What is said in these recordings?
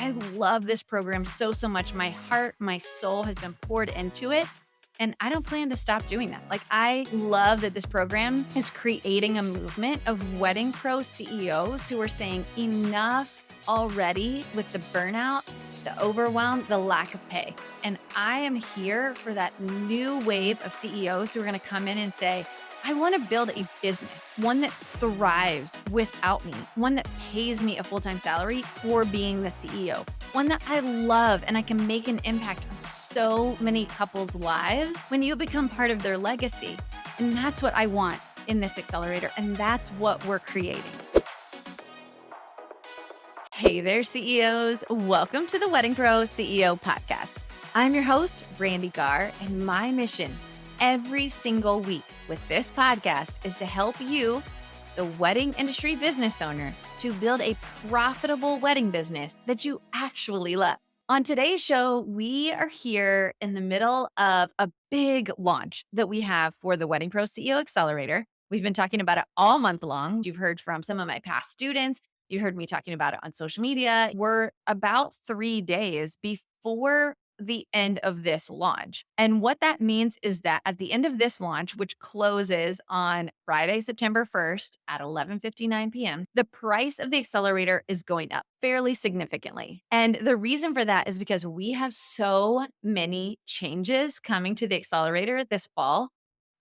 I love this program so much. My heart, my soul has been poured into it. And I don't plan to stop doing that. Like, I love that this program is creating a movement of Wedding Pro CEOs who are saying enough already with the burnout, the overwhelm, the lack of pay. And I am here for that new wave of CEOs who are going to come in and say, I want to build a business, one that thrives without me, one that pays me a full-time salary for being the CEO, one that I love and I can make an impact on so many couples' lives when you become part of their legacy. And that's what I want in this accelerator. And that's what we're creating. Hey there, CEOs. Welcome to the Wedding Pro CEO podcast. I'm your host, Brandee Gaar, and my mission every single week with this podcast is to help you, the wedding industry business owner, to build a profitable wedding business that you actually love. On today's show, we are here in the middle of a big launch that we have for the Wedding Pro CEO Accelerator. We've been talking about it all month long. You've heard from some of my past students. You heard me talking about it on social media. We're about 3 days before the end of this launch. And what that means is that at the end of this launch, which closes on Friday, September 1st at 11:59 p.m., the price of the accelerator is going up fairly significantly. And the reason for that is because we have so many changes coming to the accelerator this fall.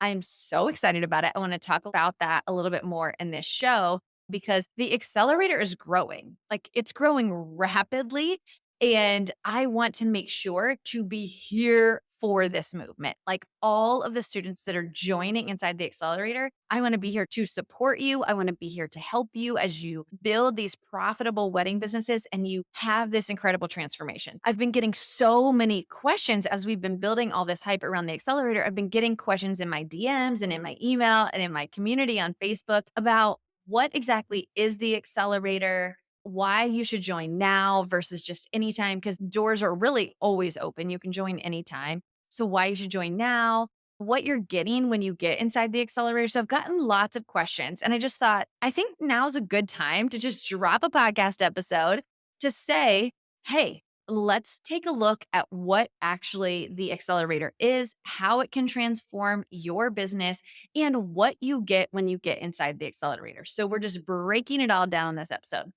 I'm so excited about it. I want to talk about that a little bit more in this show because the accelerator is growing. Like, it's growing rapidly. And I want to make sure to be here for this movement. Like, all of the students that are joining inside the accelerator, I want to be here to support you. I want to be here to help you as you build these profitable wedding businesses and you have this incredible transformation. I've been getting so many questions as we've been building all this hype around the accelerator. I've been getting questions in my DMs and in my email and in my community on Facebook about what exactly is the accelerator, why you should join now versus just anytime, because doors are really always open. You can join anytime. So why you should join now, what you're getting when you get inside the accelerator. So I've gotten lots of questions and I just thought, I think now's a good time to just drop a podcast episode to say, hey, let's take a look at what actually the accelerator is, how it can transform your business, and what you get when you get inside the accelerator. So we're just breaking it all down in this episode.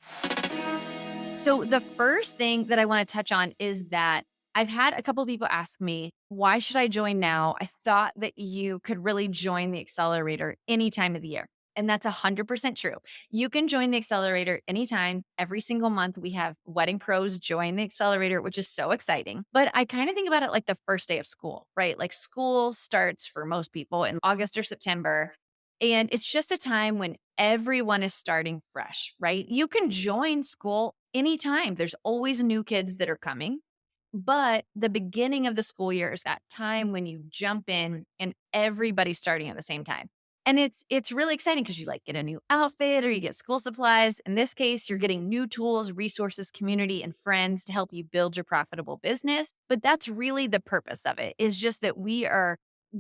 So the first thing that I want to touch on is that I've had a couple of people ask me, why should I join now? I thought that you could really join the accelerator any time of the year. And that's 100% true. You can join the accelerator anytime. Every single month, we have wedding pros join the accelerator, which is so exciting. But I kind of think about it like the first day of school, right? Like, school starts for most people in August or September. And it's just a time when everyone is starting fresh, right? You can join school anytime. There's always new kids that are coming. But the beginning of the school year is that time when you jump in and everybody's starting at the same time. And it's really exciting because you like get a new outfit or you get school supplies. In this case, you're getting new tools, resources, community, and friends to help you build your profitable business. But that's really the purpose of it, is just that we are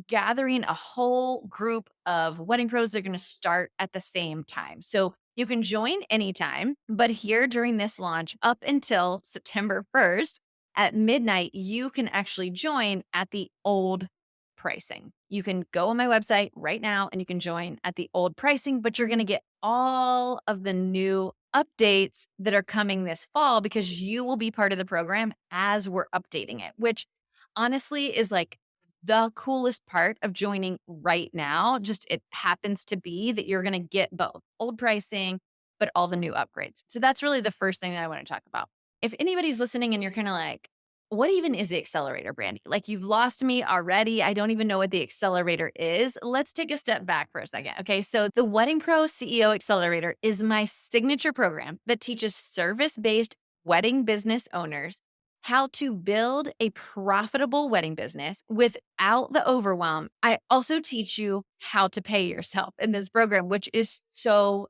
gathering a whole group of wedding pros that are going to start at the same time. So you can join anytime, but here during this launch up until September 1st, at midnight, you can actually join at the old pricing. You can go on my website right now and you can join at the old pricing, but you're going to get all of the new updates that are coming this fall because you will be part of the program as we're updating it, which honestly is like the coolest part of joining right now. Just it happens to be that you're going to get both old pricing, but all the new upgrades. So that's really the first thing that I want to talk about. If anybody's listening and you're kind of like, what even is the accelerator, Brandee? Like, you've lost me already. I don't even know what the accelerator is. Let's take a step back for a second. Okay. So the Wedding Pro CEO Accelerator is my signature program that teaches service-based wedding business owners how to build a profitable wedding business without the overwhelm. I also teach you how to pay yourself in this program, which is so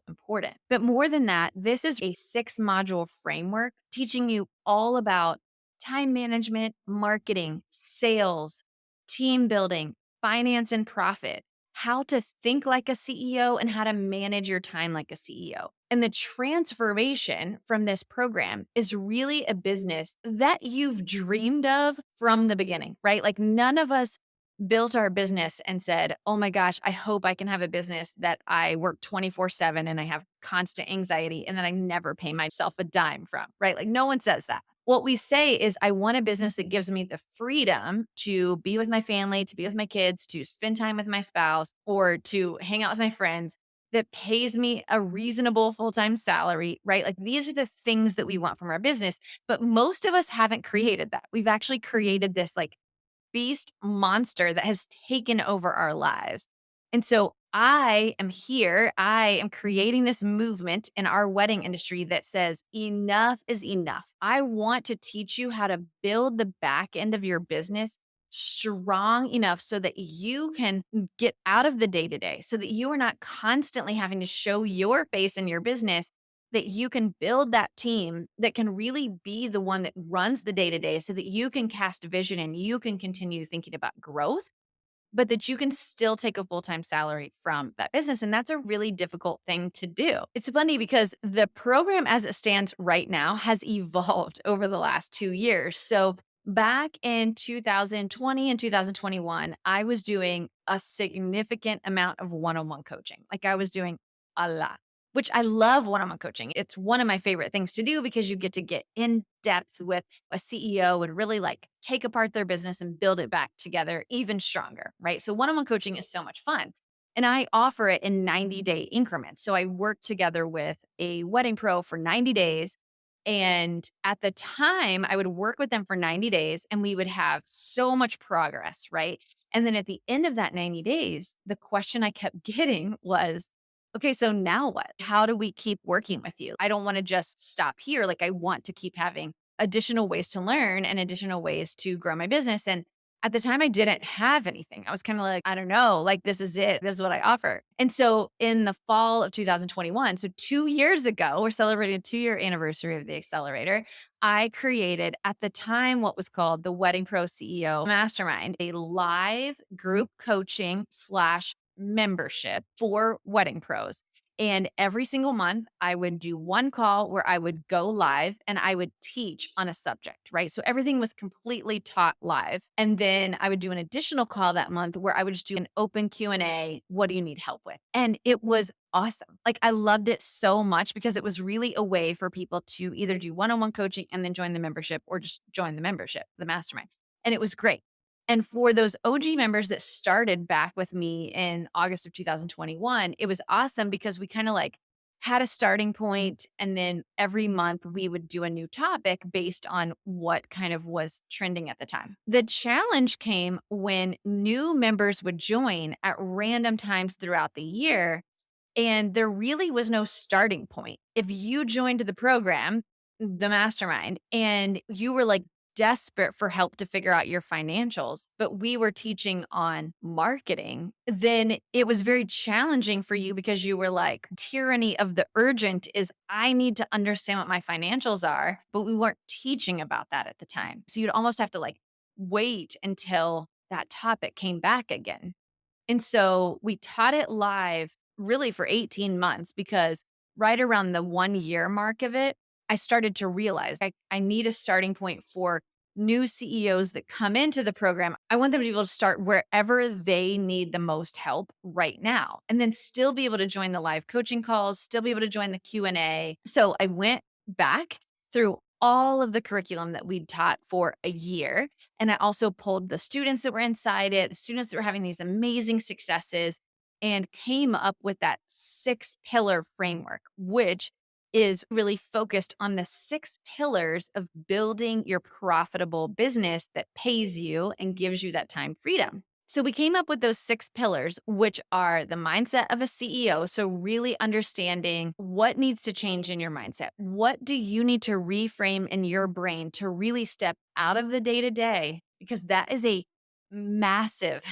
important. But more than that, this is a 6-module framework teaching you all about time management, marketing, sales, team building, finance and profit, how to think like a CEO and how to manage your time like a CEO. And the transformation from this program is really a business that you've dreamed of from the beginning, right? Like none of us built our business and said, oh my gosh, I hope I can have a business that I work 24/7 and I have constant anxiety and that I never pay myself a dime from, right? Like no one says that. What we say is, I want a business that gives me the freedom to be with my family, to be with my kids, to spend time with my spouse, or to hang out with my friends that pays me a reasonable full time salary, right? Like these are the things that we want from our business. But most of us haven't created that. We've actually created this like beast monster that has taken over our lives. And so I am here. I am creating this movement in our wedding industry that says enough is enough. I want to teach you how to build the back end of your business strong enough so that you can get out of the day to day, so that you are not constantly having to show your face in your business, that you can build that team that can really be the one that runs the day to day so that you can cast vision and you can continue thinking about growth, but that you can still take a full time salary from that business. And that's a really difficult thing to do. It's funny because the program as it stands right now has evolved over the last 2 years. So back in 2020 and 2021, I was doing a significant amount of one on one coaching. Like I was doing a lot, which I love one on one coaching. It's one of my favorite things to do because you get to get in depth with a CEO and really like take apart their business and build it back together even stronger, right? So one on one coaching is so much fun. And I offer it in 90-day increments. So I work together with a wedding pro for 90 days. And at the time, I would work with them for 90 days and we would have so much progress, right? And then at the end of that 90 days, the question I kept getting was, okay, so now what? How do we keep working with you? I don't want to just stop here. Like, I want to keep having additional ways to learn and additional ways to grow my business. And at the time, I didn't have anything. I was kind of like, I don't know, like, this is it. This is what I offer. And so in the fall of 2021, so 2 years ago, we're celebrating a 2 year anniversary of the Accelerator. I created at the time what was called the Wedding Pro CEO Mastermind, a live group coaching slash membership for wedding pros. And every single month, I would do one call where I would go live and I would teach on a subject, right? So everything was completely taught live. And then I would do an additional call that month where I would just do an open Q&A. What do you need help with? And it was awesome. Like I loved it so much because it was really a way for people to either do one-on-one coaching and then join the membership or just join the membership, the mastermind. And it was great. And for those OG members that started back with me in August of 2021, it was awesome because we kind of like had a starting point, and then every month we would do a new topic based on what kind of was trending at the time. The challenge came when new members would join at random times throughout the year, and there really was no starting point. If you joined the program, the mastermind, and you were like desperate for help to figure out your financials, but we were teaching on marketing, then it was very challenging for you because you were like, tyranny of the urgent is I need to understand what my financials are, but we weren't teaching about that at the time. So you'd almost have to like wait until that topic came back again. And so we taught it live really for 18 months because right around the 1 year mark of it, I started to realize I need a starting point for new CEOs that come into the program. I want them to be able to start wherever they need the most help right now and then still be able to join the live coaching calls, still be able to join the Q&A. So I went back through all of the curriculum that we'd taught for a year. And I also pulled the students that were inside it, the students that were having these amazing successes, and came up with that 6 pillar framework, which is really focused on the 6 pillars of building your profitable business that pays you and gives you that time freedom. So we came up with those 6 pillars, which are the mindset of a CEO. So really understanding what needs to change in your mindset. What do you need to reframe in your brain to really step out of the day to day? Because that is a massive,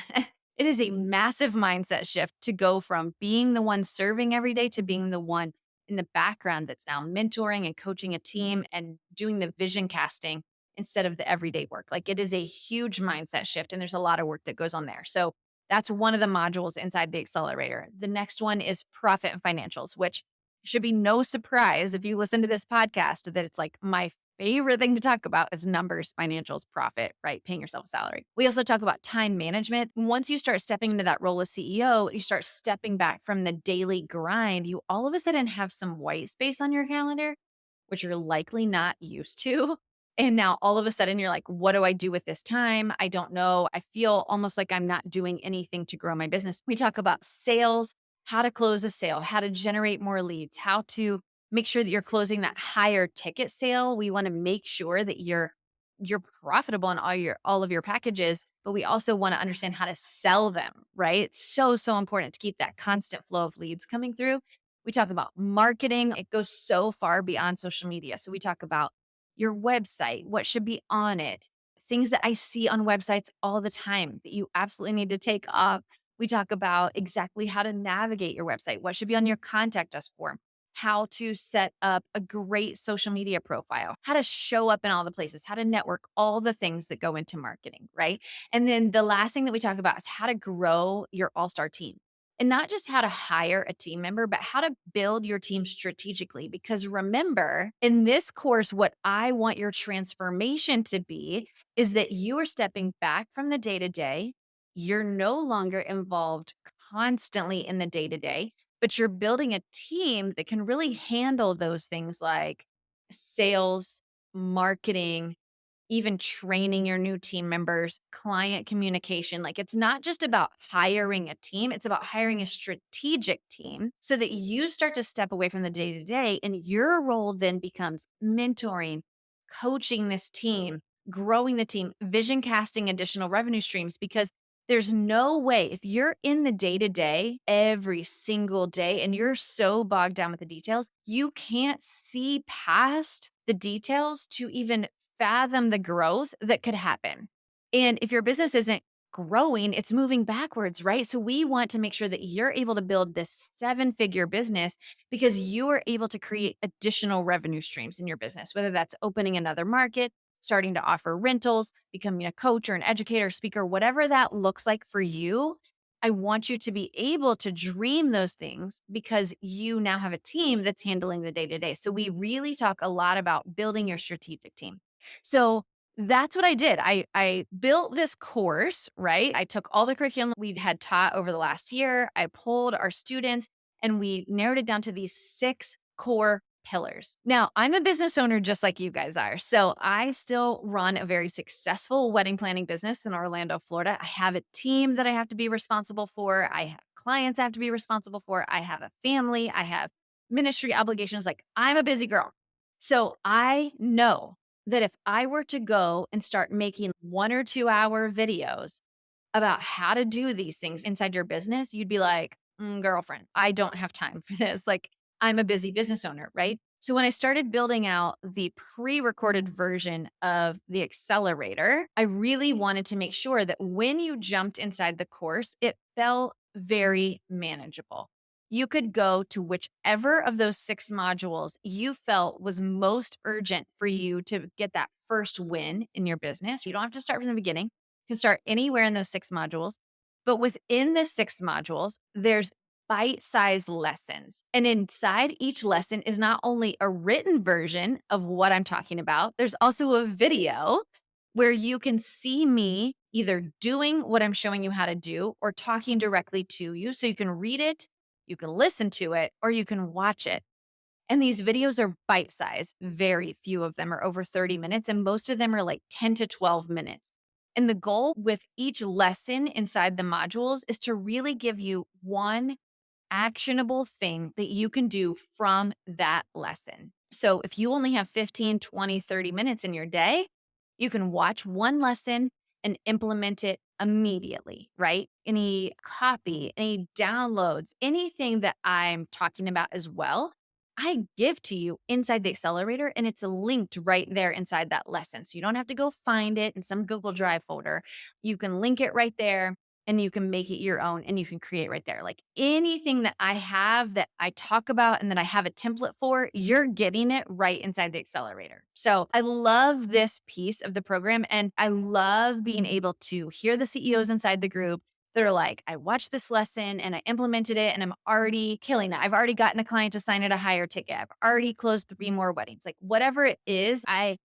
it is a massive mindset shift to go from being the one serving every day to being the one in the background that's now mentoring and coaching a team and doing the vision casting instead of the everyday work. Like it is a huge mindset shift and there's a lot of work that goes on there. So That's one of the modules inside the accelerator. The next one is profit and financials, which should be no surprise if you listen to this podcast that it's like my favorite thing to talk about is numbers, financials, profit, right? Paying yourself a salary. We also talk about time management. Once you start stepping into that role as CEO, you start stepping back from the daily grind, you all of a sudden have some white space on your calendar, which you're likely not used to. And now all of a sudden you're like, what do I do with this time? I don't know. I feel almost like I'm not doing anything to grow my business. We talk about sales, how to close a sale, how to generate more leads, how to make sure that you're closing that higher ticket sale. We want to make sure that you're profitable in all of your packages, but we also want to understand how to sell them, right? It's so important to keep that constant flow of leads coming through. We talk about marketing. It goes so far beyond social media. So we talk about your website, what should be on it, things that I see on websites all the time that you absolutely need to take off. We talk about exactly how to navigate your website, what should be on your contact us form, how to set up a great social media profile, how to show up in all the places, how to network, all the things that go into marketing, right? And then the last thing that we talk about is how to grow your all-star team. And not just how to hire a team member, but how to build your team strategically. Because remember, in this course, what I want your transformation to be is that you are stepping back from the day to day. You're no longer involved constantly in the day to day, but you're building a team that can really handle those things like sales, marketing, even training your new team members, client communication. Like it's not just about hiring a team, it's about hiring a strategic team so that you start to step away from the day to day and your role then becomes mentoring, coaching this team, growing the team, vision casting additional revenue streams because there's no way if you're in the day to day every single day and you're so bogged down with the details, you can't see past the details to even fathom the growth that could happen. And if your business isn't growing, it's moving backwards, right? So we want to make sure that you're able to build this 7-figure business because you are able to create additional revenue streams in your business, whether that's opening another market, starting to offer rentals, becoming a coach or an educator, speaker, whatever that looks like for you. I want you to be able to dream those things because you now have a team that's handling the day to day. So we really talk a lot about building your strategic team. So that's what I did. I built this course, right? I took all the curriculum we had taught over the last year. I polled our students and we narrowed it down to these 6 core pillars. Now, I'm a business owner just like you guys are. So I still run a very successful wedding planning business in Orlando, Florida. I have a team that I have to be responsible for. I have clients I have to be responsible for. I have a family. I have ministry obligations. Like I'm a busy girl. So I know that if I were to go and start making 1 or 2 hour videos about how to do these things inside your business, you'd be like, girlfriend, I don't have time for this. Like, I'm a busy business owner, right? So when I started building out the pre-recorded version of the accelerator, I really wanted to make sure that when you jumped inside the course, it felt very manageable. You could go to whichever of those 6 modules you felt was most urgent for you to get that first win in your business. You don't have to start from the beginning. You can start anywhere in those 6 modules. But within the 6 modules, there's bite-sized lessons. And inside each lesson is not only a written version of what I'm talking about, there's also a video where you can see me either doing what I'm showing you how to do or talking directly to you. So you can read it, you can listen to it, or you can watch it. And these videos are bite sized. Very few of them are over 30 minutes, and most of them are like 10 to 12 minutes. And the goal with each lesson inside the modules is to really give you one actionable thing that you can do from that lesson. So if you only have 15, 20, 30 minutes in your day, you can watch one lesson and implement it immediately, right? Any copy, any downloads, anything that I'm talking about as well, I give to you inside the accelerator and it's linked right there inside that lesson. So you don't have to go find it in some Google Drive folder. You can link it right there and you can make it your own and you can create right there. Like anything that I have that I talk about and that I have a template for, you're getting it right inside the accelerator. So I love this piece of the program and I love being able to hear the CEOs inside the group, They're like, I watched this lesson and I implemented it and I'm already killing it. I've already gotten a client to sign at a higher ticket. I've already closed 3 more weddings. Like whatever it is, I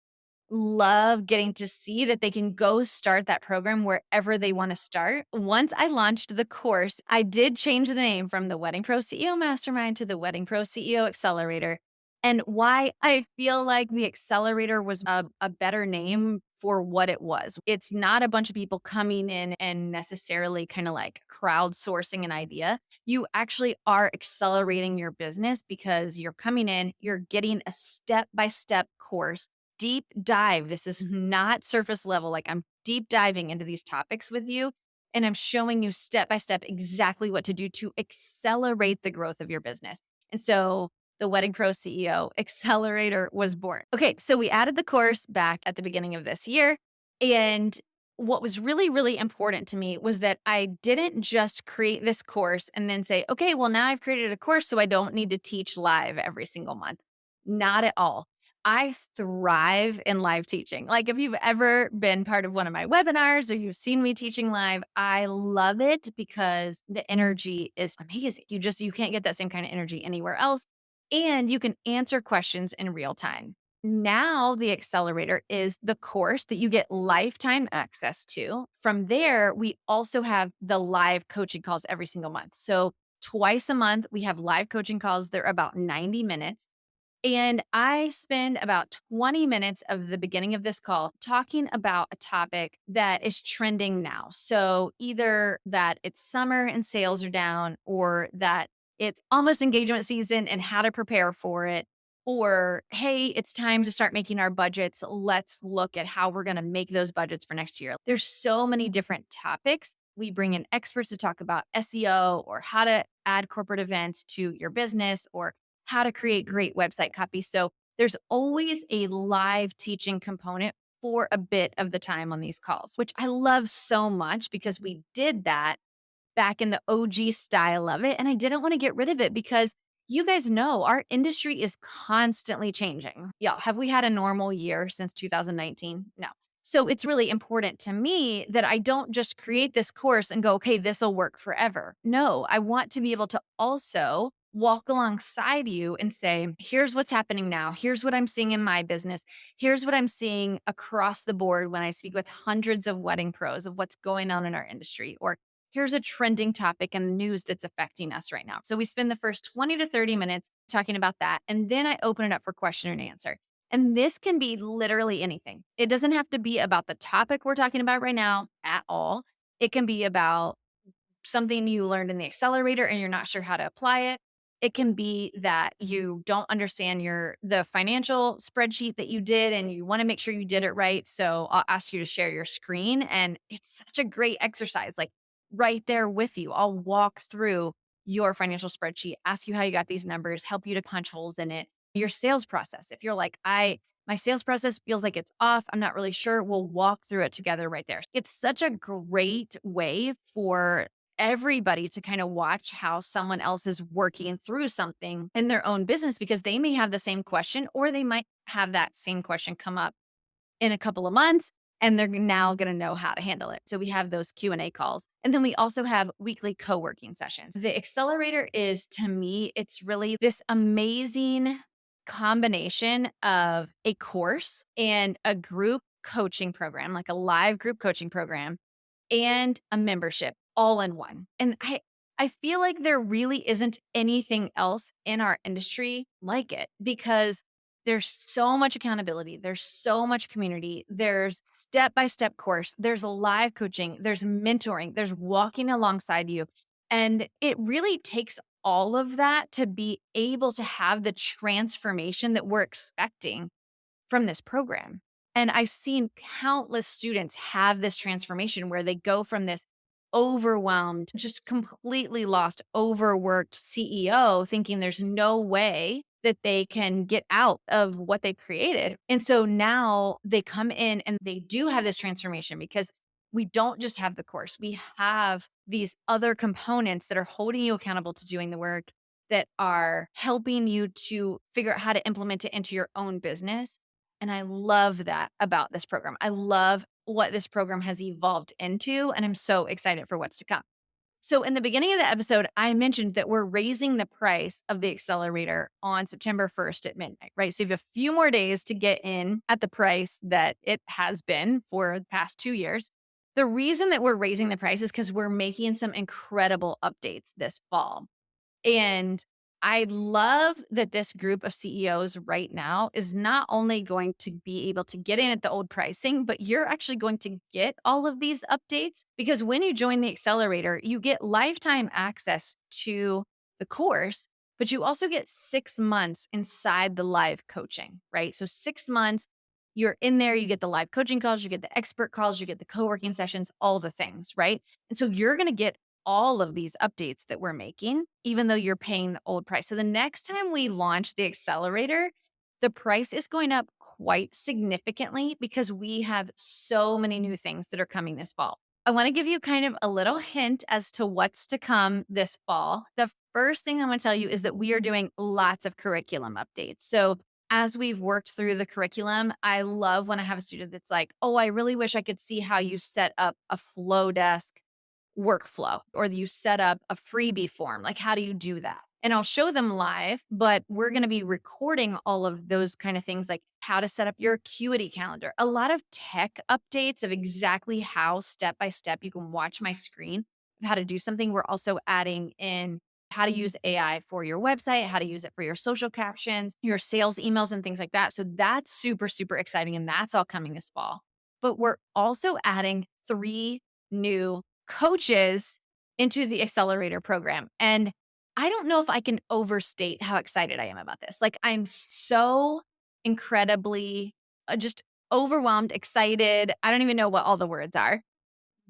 love getting to see that they can go start that program wherever they want to start. Once I launched the course, I did change the name from the Wedding Pro CEO Mastermind to the Wedding Pro CEO Accelerator. And why I feel like the Accelerator was a better name for what it was. It's not a bunch of people coming in and necessarily kind of like crowdsourcing an idea. You actually are accelerating your business because you're coming in, you're getting a step by step course, deep dive. This is not surface level. Like I'm deep diving into these topics with you. And I'm showing you step by step exactly what to do to accelerate the growth of your business. And so the Wedding Pro CEO Accelerator was born. Okay, so we added the course back at the beginning of this year. And what was really, really important to me was that I didn't just create this course and then say, okay, well, now I've created a course, so I don't need to teach live every single month. Not at all. I thrive in live teaching. Like if you've ever been part of one of my webinars or you've seen me teaching live, I love it because the energy is amazing. You can't get that same kind of energy anywhere else. And you can answer questions in real time. Now, the accelerator is the course that you get lifetime access to. From there, we also have the live coaching calls every single month. So, twice a month, we have live coaching calls. They're about 90 minutes. And I spend about 20 minutes of the beginning of this call talking about a topic that is trending now. So either that it's summer and sales are down, or that it's almost engagement season and how to prepare for it, or hey, it's time to start making our budgets. Let's look at how we're going to make those budgets for next year. There's so many different topics. We bring in experts to talk about SEO or how to add corporate events to your business, or how to create great website copy. So there's always a live teaching component for a bit of the time on these calls, which I love so much because we did that back in the OG style of it. And I didn't want to get rid of it because you guys know our industry is constantly changing. Yeah. Have we had a normal year since 2019? No. So it's really important to me that I don't just create this course and go, okay, this will work forever. No, I want to be able to also walk alongside you and say, here's what's happening now. Here's what I'm seeing in my business. Here's what I'm seeing across the board when I speak with hundreds of wedding pros of what's going on in our industry, or here's a trending topic and news that's affecting us right now. So we spend the first 20 to 30 minutes talking about that. And then I open it up for question and answer. And this can be literally anything. It doesn't have to be about the topic we're talking about right now at all. It can be about something you learned in the accelerator and you're not sure how to apply it. It can be that you don't understand the financial spreadsheet that you did and you want to make sure you did it right. So I'll ask you to share your screen, and it's such a great exercise. Like right there with you, I'll walk through your financial spreadsheet, ask you how you got these numbers, help you to punch holes in it. Your sales process. If you're like, my sales process feels like it's off, I'm not really sure, we'll walk through it together right there. It's such a great way for everybody to kind of watch how someone else is working through something in their own business, because they may have the same question, or they might have that same question come up in a couple of months and they're now going to know how to handle it. So we have those Q&A calls. And then we also have weekly co-working sessions. The accelerator is, to me, it's really this amazing combination of a course and a group coaching program, like a live group coaching program, and a membership all in one. And I feel like there really isn't anything else in our industry like it, because there's so much accountability, there's so much community, there's step-by-step course, there's live coaching, there's mentoring, there's walking alongside you. And it really takes all of that to be able to have the transformation that we're expecting from this program. And I've seen countless students have this transformation where they go from this overwhelmed, just completely lost, overworked CEO thinking there's no way that they can get out of what they've created. And so now they come in and they do have this transformation, because we don't just have the course, we have these other components that are holding you accountable to doing the work, that are helping you to figure out how to implement it into your own business. And I love that about this program. I love what this program has evolved into, and I'm so excited for what's to come. So, in the beginning of the episode, I mentioned that we're raising the price of the accelerator on September 1st at midnight, right? So, you have a few more days to get in at the price that it has been for the past 2 years. The reason that we're raising the price is because we're making some incredible updates this fall. And I love that this group of CEOs right now is not only going to be able to get in at the old pricing, but you're actually going to get all of these updates because when you join the accelerator, you get lifetime access to the course, but you also get 6 months inside the live coaching, right? So 6 months, you're in there, you get the live coaching calls, you get the expert calls, you get the co working sessions, all the things, right? And so you're going to get all of these updates that we're making, even though you're paying the old price. So the next time we launch the accelerator, the price is going up quite significantly because we have so many new things that are coming this fall. I want to give you kind of a little hint as to what's to come this fall. The first thing I'm going to tell you is that we are doing lots of curriculum updates. So as we've worked through the curriculum, I love when I have a student that's like, oh, I really wish I could see how you set up a flow desk workflow or you set up a freebie form. Like, how do you do that? And I'll show them live, but we're going to be recording all of those kind of things, like how to set up your Acuity calendar, a lot of tech updates of exactly how step by step you can watch my screen of how to do something. We're also adding in how to use AI for your website, how to use it for your social captions, your sales emails, and things like that. So that's super, super exciting. And that's all coming this fall. But we're also adding 3 new coaches into the accelerator program. And I don't know if I can overstate how excited I am about this. Like, I'm so incredibly just overwhelmed, excited. I don't even know what all the words are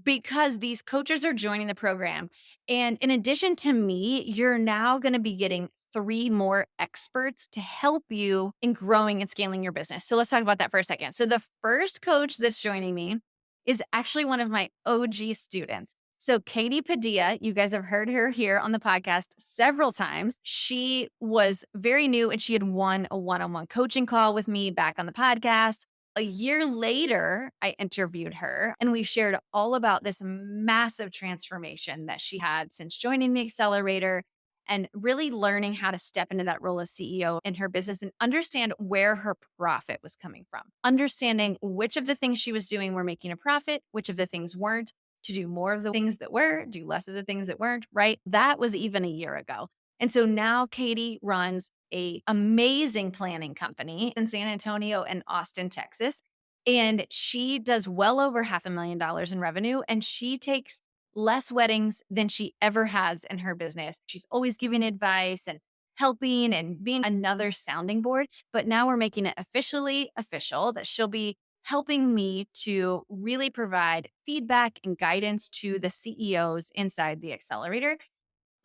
because these coaches are joining the program. And in addition to me, you're now going to be getting 3 more experts to help you in growing and scaling your business. So let's talk about that for a second. So the first coach that's joining me is actually one of my OG students. So Katie Padilla, you guys have heard her here on the podcast several times. She was very new and she had won a one-on-one coaching call with me back on the podcast. A year later, I interviewed her and we shared all about this massive transformation that she had since joining the accelerator and really learning how to step into that role as CEO in her business and understand where her profit was coming from. Understanding which of the things she was doing were making a profit, which of the things weren't, to do more of the things that were, do less of the things that weren't, right? That was even a year ago. And so now Katie runs a amazing planning company in San Antonio and Austin, Texas. And she does well over $500,000 in revenue. And she takes less weddings than she ever has in her business. She's always giving advice and helping and being another sounding board. But now we're making it officially official that she'll be helping me to really provide feedback and guidance to the CEOs inside the accelerator.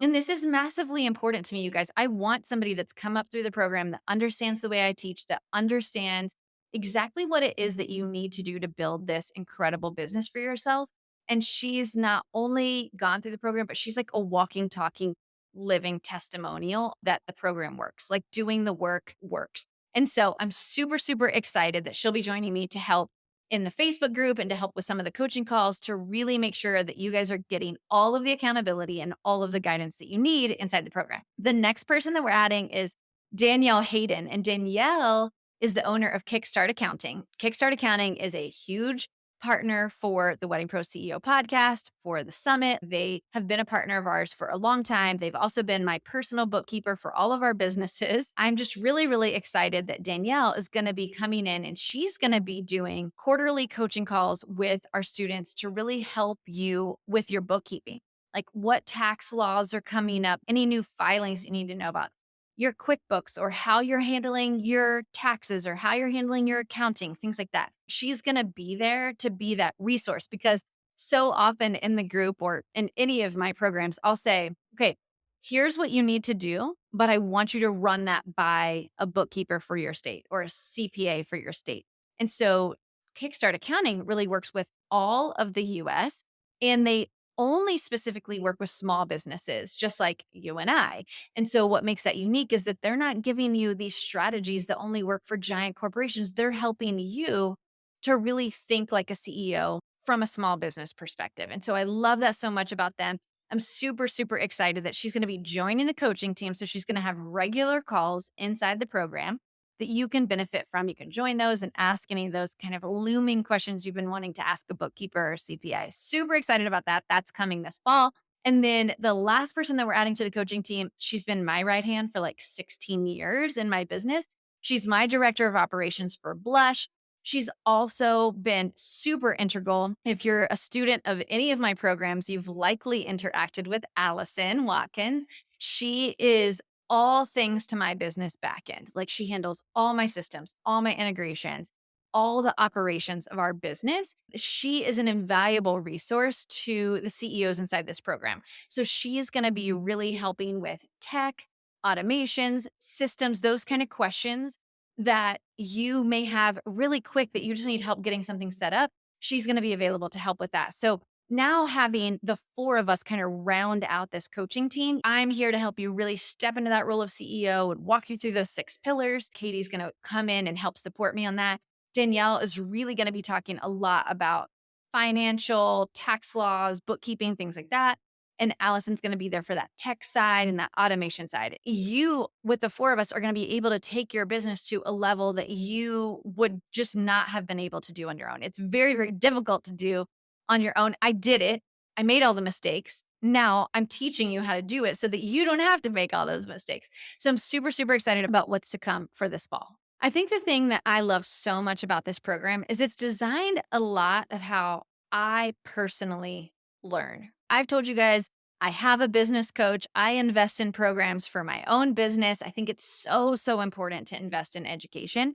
And this is massively important to me, you guys. I want somebody that's come up through the program that understands the way I teach, that understands exactly what it is that you need to do to build this incredible business for yourself. And she's not only gone through the program, but she's like a walking, talking, living testimonial that the program works, like doing the work works. And so I'm super, super excited that she'll be joining me to help in the Facebook group and to help with some of the coaching calls to really make sure that you guys are getting all of the accountability and all of the guidance that you need inside the program. The next person that we're adding is Danielle Hayden. And Danielle is the owner of Kickstart Accounting. Kickstart Accounting is a huge partner for the Wedding Pro CEO podcast, for the summit. They have been a partner of ours for a long time. They've also been my personal bookkeeper for all of our businesses. I'm just really, really excited that Danielle is going to be coming in and she's going to be doing quarterly coaching calls with our students to really help you with your bookkeeping. Like what tax laws are coming up, any new filings you need to know about, your QuickBooks or how you're handling your taxes or how you're handling your accounting, things like that. She's going to be there to be that resource because so often in the group or in any of my programs, I'll say, okay, here's what you need to do, but I want you to run that by a bookkeeper for your state or a CPA for your state. And so Kickstart Accounting really works with all of the US and they only specifically work with small businesses, just like you and I. And so what makes that unique is that they're not giving you these strategies that only work for giant corporations. They're helping you to really think like a CEO from a small business perspective. And so I love that so much about them. I'm super, super excited that she's going to be joining the coaching team. So she's going to have regular calls inside the program that you can benefit from. You can join those and ask any of those kind of looming questions you've been wanting to ask a bookkeeper or CPA. Super excited about that. That's coming this fall. And then the last person that we're adding to the coaching team, she's been my right hand for like 16 years in my business. She's my director of operations for Blush. She's also been super integral. If you're a student of any of my programs, you've likely interacted with Allison Watkins. She is all things to my business backend. Like she handles all my systems, all my integrations, all the operations of our business. She is an invaluable resource to the CEOs inside this program. So she's going to be really helping with tech, automations, systems, those kind of questions that you may have really quick that you just need help getting something set up. She's going to be available to help with that. So now having the four of us kind of round out this coaching team, I'm here to help you really step into that role of CEO and walk you through those 6 pillars. Katie's going to come in and help support me on that. Danielle is really going to be talking a lot about financial, tax laws, bookkeeping, things like that. And Allison's going to be there for that tech side and that automation side. You, with the four of us, are going to be able to take your business to a level that you would just not have been able to do on your own. It's very, very difficult to do on your own. I did it. I made all the mistakes. Now I'm teaching you how to do it so that you don't have to make all those mistakes. So I'm super, super excited about what's to come for this fall. I think the thing that I love so much about this program is it's designed a lot of how I personally learn. I've told you guys, I have a business coach. I invest in programs for my own business. I think it's so, so important to invest in education.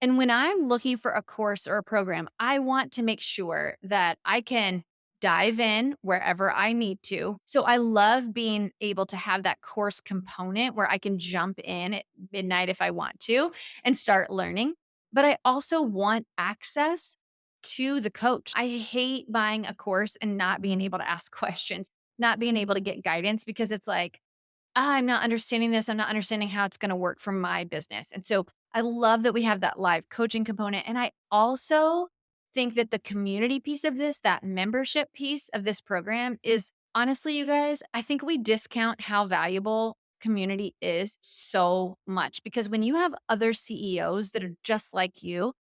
And when I'm looking for a course or a program, I want to make sure that I can dive in wherever I need to. So I love being able to have that course component where I can jump in at midnight if I want to and start learning. But I also want access to the coach. I hate buying a course and not being able to ask questions, not being able to get guidance because it's like, I'm not understanding this. I'm not understanding how it's going to work for my business. And so I love that we have that live coaching component. And I also think that the community piece of this, that membership piece of this program is honestly, you guys, I think we discount how valuable community is so much because when you have other CEOs that are just like you,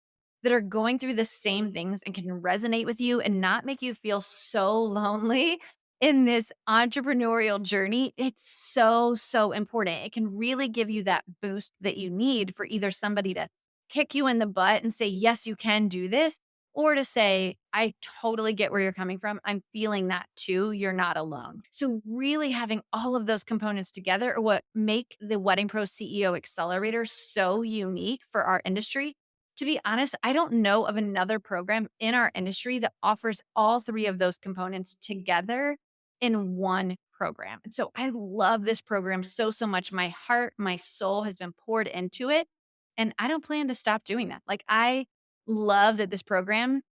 that are going through the same things and can resonate with you and not make you feel so lonely in this entrepreneurial journey, it's so, so important. It can really give you that boost that you need for either somebody to kick you in the butt and say, yes, you can do this, or to say, I totally get where you're coming from. I'm feeling that too. You're not alone. So, really having all of those components together are what make the Wedding Pro CEO Accelerator so unique for our industry. To be honest, I don't know of another program in our industry that offers all three of those components together in one program. And so I love this program so, so much. My heart, my soul has been poured into it. And I don't plan to stop doing that. Like, I love that this program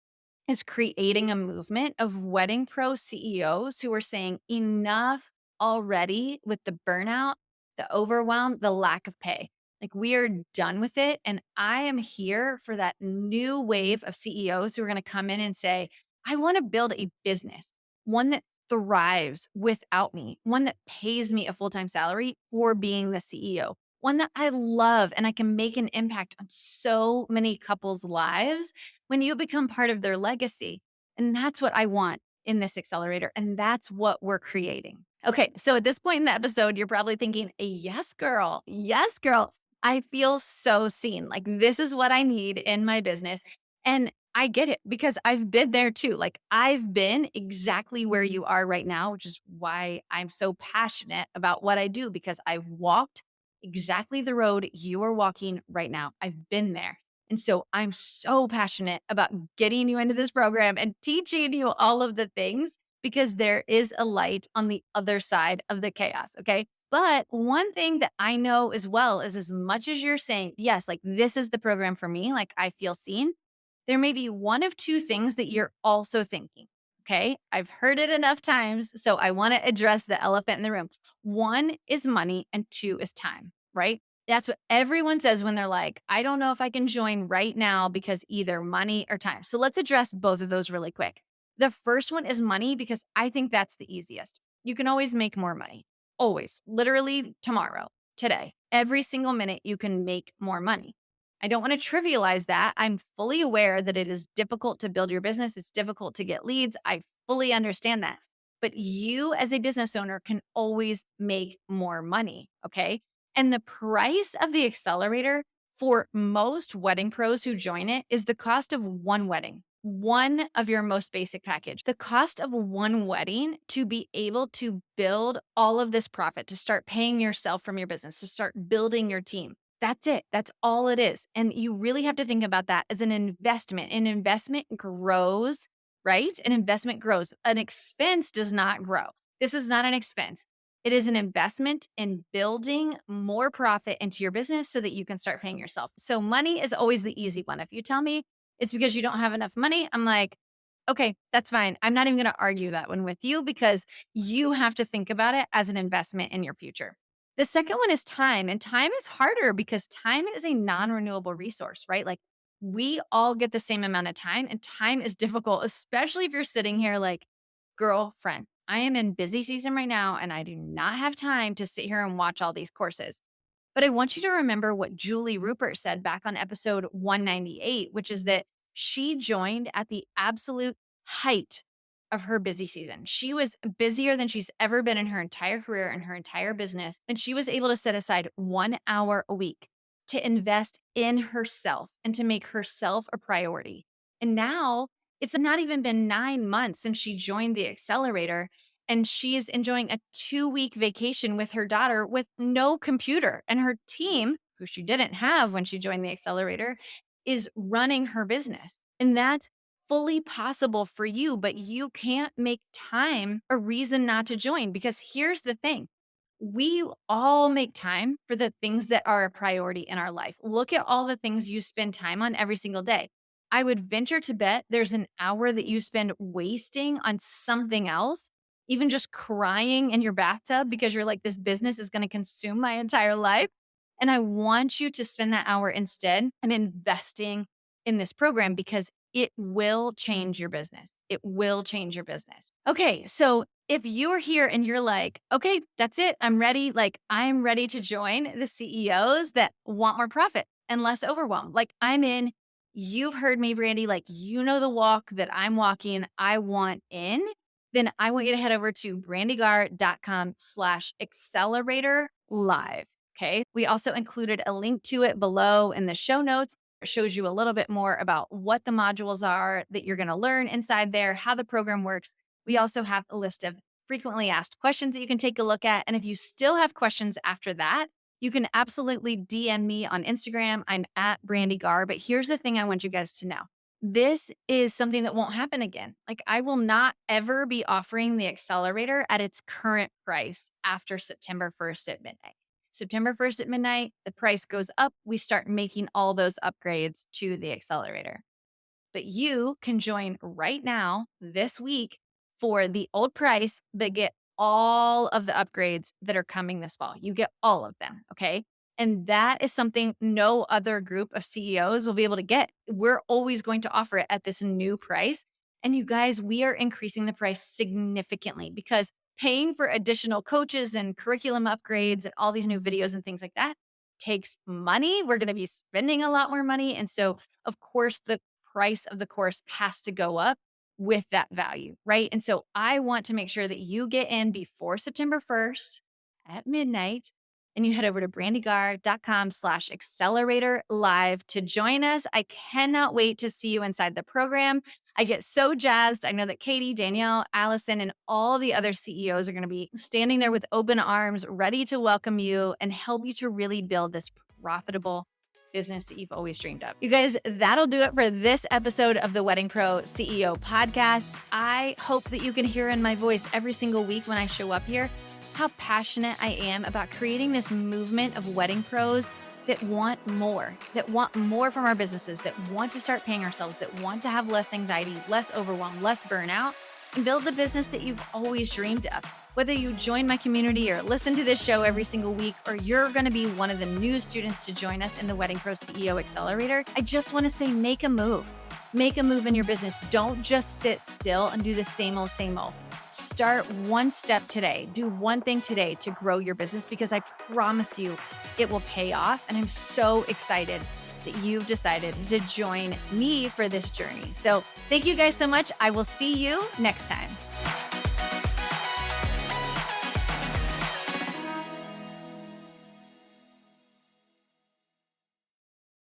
is creating a movement of wedding pro CEOs who are saying enough already with the burnout, the overwhelm, the lack of pay. Like, we are done with it. And I am here for that new wave of CEOs who are going to come in and say, I want to build a business, one that thrives without me, one that pays me a full-time salary for being the CEO, one that I love and I can make an impact on so many couples' lives when you become part of their legacy. And that's what I want in this accelerator. And that's what we're creating. Okay. So at this point in the episode, you're probably thinking, yes, girl. Yes, girl. I feel so seen. Like, this is what I need in my business. And I get it because I've been there too. Like, I've been exactly where you are right now, which is why I'm so passionate about what I do, because I've walked exactly the road you are walking right now. I've been there. And so I'm so passionate about getting you into this program and teaching you all of the things because there is a light on the other side of the chaos. Okay. But one thing that I know as well is, as much as you're saying, yes, like, this is the program for me, like, I feel seen, there may be one of two things that you're also thinking. Okay. I've heard it enough times. So I want to address the elephant in the room. One is money and two is time, right? That's what everyone says when they're like, I don't know if I can join right now because either money or time. So let's address both of those really quick. The first one is money because I think that's the easiest. You can always make more money. Always. Literally tomorrow, today, every single minute you can make more money. I don't want to trivialize that. I'm fully aware that it is difficult to build your business. It's difficult to get leads. I fully understand that. But you as a business owner can always make more money. Okay. And the price of the accelerator for most wedding pros who join it is the cost of one wedding, one of your most basic package. The cost of one wedding to be able to build all of this profit, to start paying yourself from your business, to start building your team. That's it. That's all it is. And you really have to think about that as an investment. An investment grows, right? An investment grows. An expense does not grow. This is not an expense. It is an investment in building more profit into your business so that you can start paying yourself. So money is always the easy one. If you tell me it's because you don't have enough money, I'm like, okay, that's fine. I'm not even going to argue that one with you because you have to think about it as an investment in your future. The second one is time, and time is harder because time is a non-renewable resource, right? Like we all get the same amount of time, and time is difficult, especially if you're sitting here like, girlfriend, I am in busy season right now and I do not have time to sit here and watch all these courses. But I want you to remember what Julie Rupert said back on episode 198, which is that she joined at the absolute height of her busy season. She was busier than she's ever been in her entire career and her entire business. And she was able to set aside 1 hour a week to invest in herself and to make herself a priority. And now it's not even been 9 months since she joined the accelerator. And she is enjoying a 2-week vacation with her daughter with no computer. And her team, who she didn't have when she joined the accelerator, is running her business. And that's fully possible for you, but you can't make time a reason not to join because here's the thing. We all make time for the things that are a priority in our life. Look at all the things you spend time on every single day. I would venture to bet there's an hour that you spend wasting on something else, even just crying in your bathtub because you're like, this business is going to consume my entire life. And I want you to spend that hour instead and investing in this program because it will change your business. It will change your business. Okay. So if you're here and you're like, okay, that's it. I'm ready. Like I'm ready to join the CEOs that want more profit and less overwhelm. Like I'm in. You've heard me, Brandee, like you know the walk that I'm walking, I want in, then I want you to head over to brandeegaar.com/accelerator live. Okay. We also included a link to it below in the show notes. It shows you a little bit more about what the modules are that you're going to learn inside there, how the program works. We also have a list of frequently asked questions that you can take a look at. And if you still have questions after that, you can absolutely DM me on Instagram. I'm at Brandee Gaar. But here's the thing I want you guys to know. This is something that won't happen again. Like I will not ever be offering the accelerator at its current price after September 1st at midnight. September 1st at midnight, the price goes up. We start making all those upgrades to the accelerator. But you can join right now this week for the old price, but get all of the upgrades that are coming this fall. You get all of them. Okay. And that is something no other group of CEOs will be able to get. We're always going to offer it at this new price. And you guys, we are increasing the price significantly because paying for additional coaches and curriculum upgrades and all these new videos and things like that takes money. We're going to be spending a lot more money. And so, of course, the price of the course has to go up with that value, right? And so I want to make sure that you get in before September 1st at midnight and you head over to brandeegaar.com/accelerator live to join us. I cannot wait to see you inside the program. I get so jazzed. I know that Katie, Danielle, Allison, and all the other CEOs are going to be standing there with open arms, ready to welcome you and help you to really build this profitable business that you've always dreamed of. You guys, that'll do it for this episode of the Wedding Pro CEO podcast. I hope that you can hear in my voice every single week when I show up here how passionate I am about creating this movement of wedding pros that want more from our businesses, that want to start paying ourselves, that want to have less anxiety, less overwhelm, less burnout, and build the business that you've always dreamed of. Whether you join my community or listen to this show every single week, or you're going to be one of the new students to join us in the Wedding Pro CEO Accelerator, I just want to say, make a move. Make a move in your business. Don't just sit still and do the same old, start one step today. Do one thing today to grow your business, because I promise you it will pay off. And I'm so excited that you've decided to join me for this journey. So thank you guys so much. I will see you next time.